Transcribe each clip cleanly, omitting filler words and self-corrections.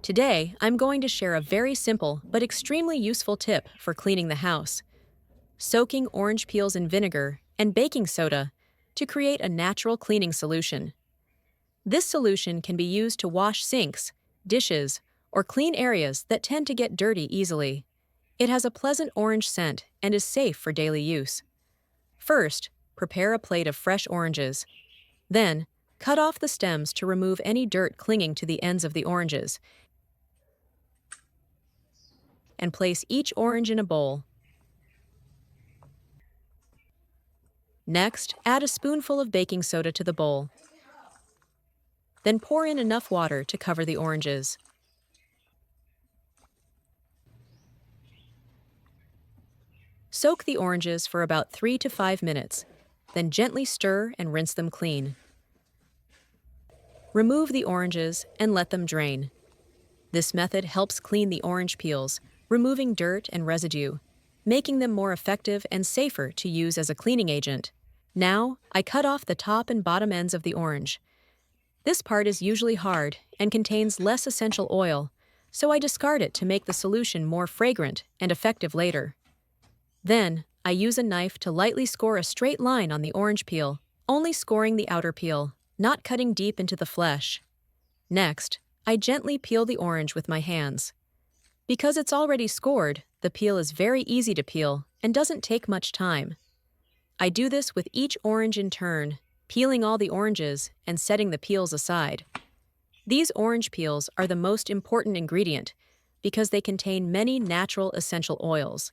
Today, I'm going to share a very simple but extremely useful tip for cleaning the house: soaking orange peels in vinegar and baking soda to create a natural cleaning solution. This solution can be used to wash sinks, dishes, or clean areas that tend to get dirty easily. It has a pleasant orange scent and is safe for daily use. First, prepare a plate of fresh oranges. Then, cut off the stems to remove any dirt clinging to the ends of the oranges, and place each orange in a bowl. Next, add a spoonful of baking soda to the bowl. Then pour in enough water to cover the oranges. Soak the oranges for about 3 to 5 minutes, then gently stir and rinse them clean. Remove the oranges and let them drain. This method helps clean the orange peels, removing dirt and residue, making them more effective and safer to use as a cleaning agent. Now, I cut off the top and bottom ends of the orange. This part is usually hard and contains less essential oil, so I discard it to make the solution more fragrant and effective later. Then, I use a knife to lightly score a straight line on the orange peel, only scoring the outer peel, not cutting deep into the flesh. Next, I gently peel the orange with my hands. Because it's already scored, the peel is very easy to peel and doesn't take much time. I do this with each orange in turn, peeling all the oranges and setting the peels aside. These orange peels are the most important ingredient because they contain many natural essential oils.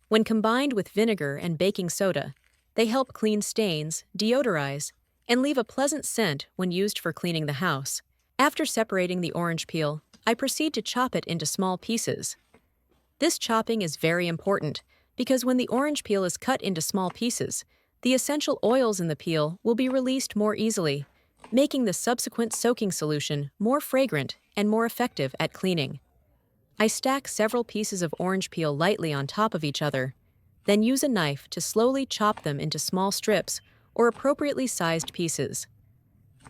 When combined with vinegar and baking soda, they help clean stains, deodorize, and leave a pleasant scent when used for cleaning the house. After separating the orange peel, I proceed to chop it into small pieces. This chopping is very important because when the orange peel is cut into small pieces, the essential oils in the peel will be released more easily, making the subsequent soaking solution more fragrant and more effective at cleaning. I stack several pieces of orange peel lightly on top of each other, then use a knife to slowly chop them into small strips or appropriately sized pieces.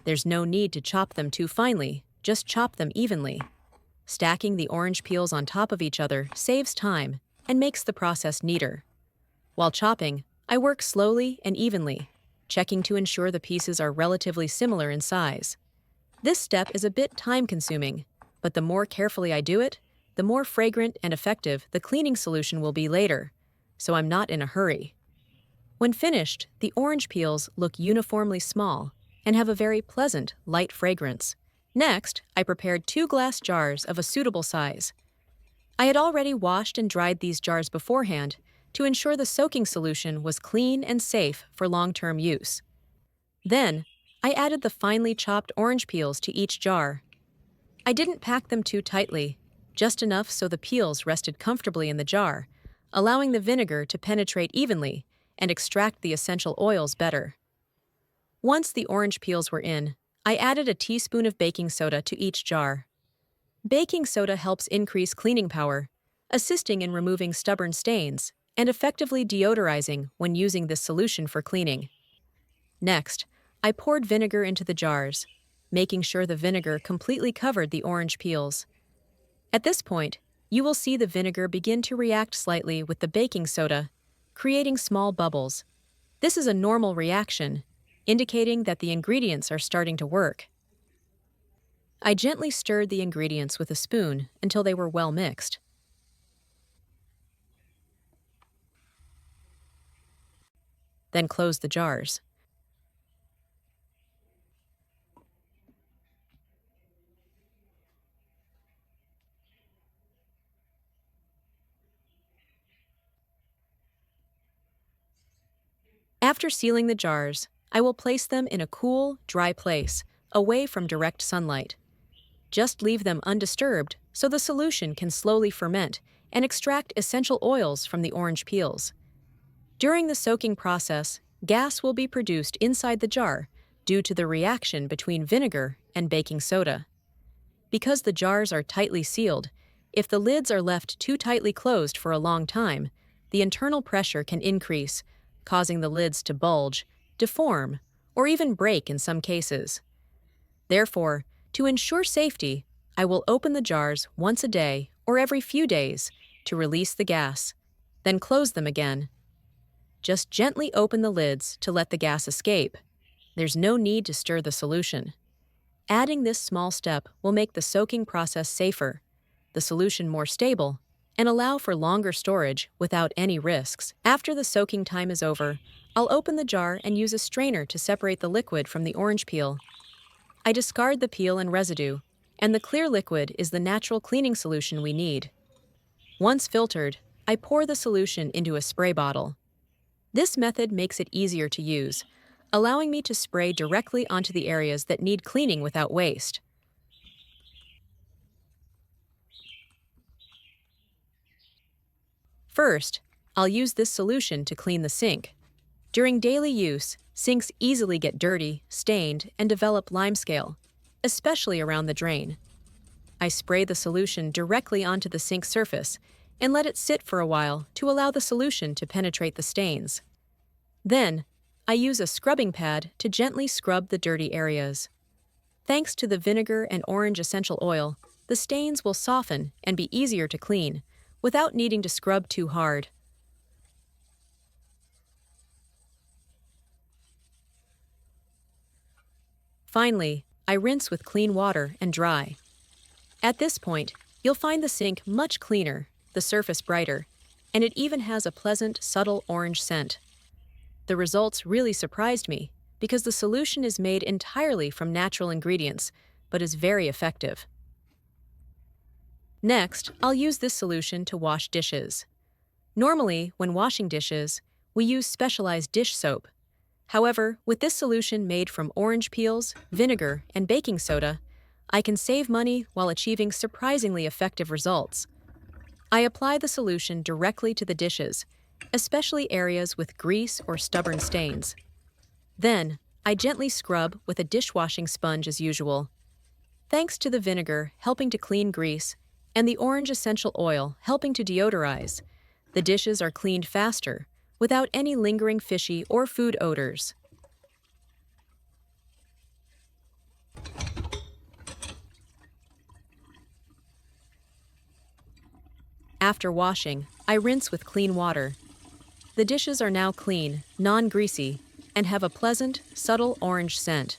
There's no need to chop them too finely, just chop them evenly. Stacking the orange peels on top of each other saves time and makes the process neater. While chopping, I work slowly and evenly, checking to ensure the pieces are relatively similar in size. This step is a bit time-consuming, but the more carefully I do it, the more fragrant and effective the cleaning solution will be later, so I'm not in a hurry. When finished, the orange peels look uniformly small and have a very pleasant, light fragrance. Next, I prepared 2 glass jars of a suitable size. I had already washed and dried these jars beforehand to ensure the soaking solution was clean and safe for long-term use. Then, I added the finely chopped orange peels to each jar. I didn't pack them too tightly, just enough so the peels rested comfortably in the jar, allowing the vinegar to penetrate evenly and extract the essential oils better. Once the orange peels were in, I added a teaspoon of baking soda to each jar. Baking soda helps increase cleaning power, assisting in removing stubborn stains and effectively deodorizing when using this solution for cleaning. Next, I poured vinegar into the jars, making sure the vinegar completely covered the orange peels. At this point, you will see the vinegar begin to react slightly with the baking soda, creating small bubbles. This is a normal reaction, indicating that the ingredients are starting to work. I gently stirred the ingredients with a spoon until they were well mixed. Then close the jars. After sealing the jars, I will place them in a cool, dry place, away from direct sunlight. Just leave them undisturbed so the solution can slowly ferment and extract essential oils from the orange peels. During the soaking process, gas will be produced inside the jar due to the reaction between vinegar and baking soda. Because the jars are tightly sealed, if the lids are left too tightly closed for a long time, the internal pressure can increase, causing the lids to bulge, deform, or even break in some cases. Therefore, to ensure safety, I will open the jars once a day or every few days to release the gas, then close them again. Just gently open the lids to let the gas escape. There's no need to stir the solution. Adding this small step will make the soaking process safer, the solution more stable, and allow for longer storage without any risks. After the soaking time is over, I'll open the jar and use a strainer to separate the liquid from the orange peel. I discard the peel and residue, and the clear liquid is the natural cleaning solution we need. Once filtered, I pour the solution into a spray bottle. This method makes it easier to use, allowing me to spray directly onto the areas that need cleaning without waste. First, I'll use this solution to clean the sink. During daily use, sinks easily get dirty, stained, and develop limescale, especially around the drain. I spray the solution directly onto the sink surface and let it sit for a while to allow the solution to penetrate the stains. Then, I use a scrubbing pad to gently scrub the dirty areas. Thanks to the vinegar and orange essential oil, the stains will soften and be easier to clean, without needing to scrub too hard. Finally, I rinse with clean water and dry. At this point, you'll find the sink much cleaner, the surface brighter, and it even has a pleasant, subtle orange scent. The results really surprised me because the solution is made entirely from natural ingredients, but is very effective. Next, I'll use this solution to wash dishes. Normally, when washing dishes, we use specialized dish soap. However, with this solution made from orange peels, vinegar, and baking soda, I can save money while achieving surprisingly effective results. I apply the solution directly to the dishes, especially areas with grease or stubborn stains. Then, I gently scrub with a dishwashing sponge as usual. Thanks to the vinegar helping to clean grease and the orange essential oil helping to deodorize, the dishes are cleaned faster, without any lingering fishy or food odors. After washing, I rinse with clean water. The dishes are now clean, non-greasy, and have a pleasant, subtle orange scent.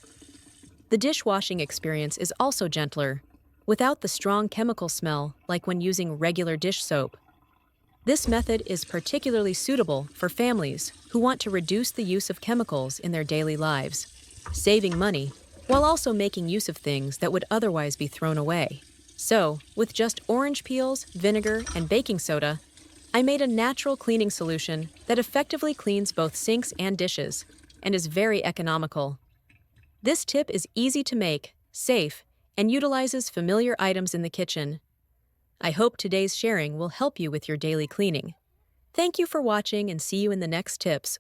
The dishwashing experience is also gentler, without the strong chemical smell like when using regular dish soap. This method is particularly suitable for families who want to reduce the use of chemicals in their daily lives, saving money while also making use of things that would otherwise be thrown away. So, with just orange peels, vinegar, and baking soda, I made a natural cleaning solution that effectively cleans both sinks and dishes, and is very economical. This tip is easy to make, safe, and utilizes familiar items in the kitchen. I hope today's sharing will help you with your daily cleaning. Thank you for watching and see you in the next tips.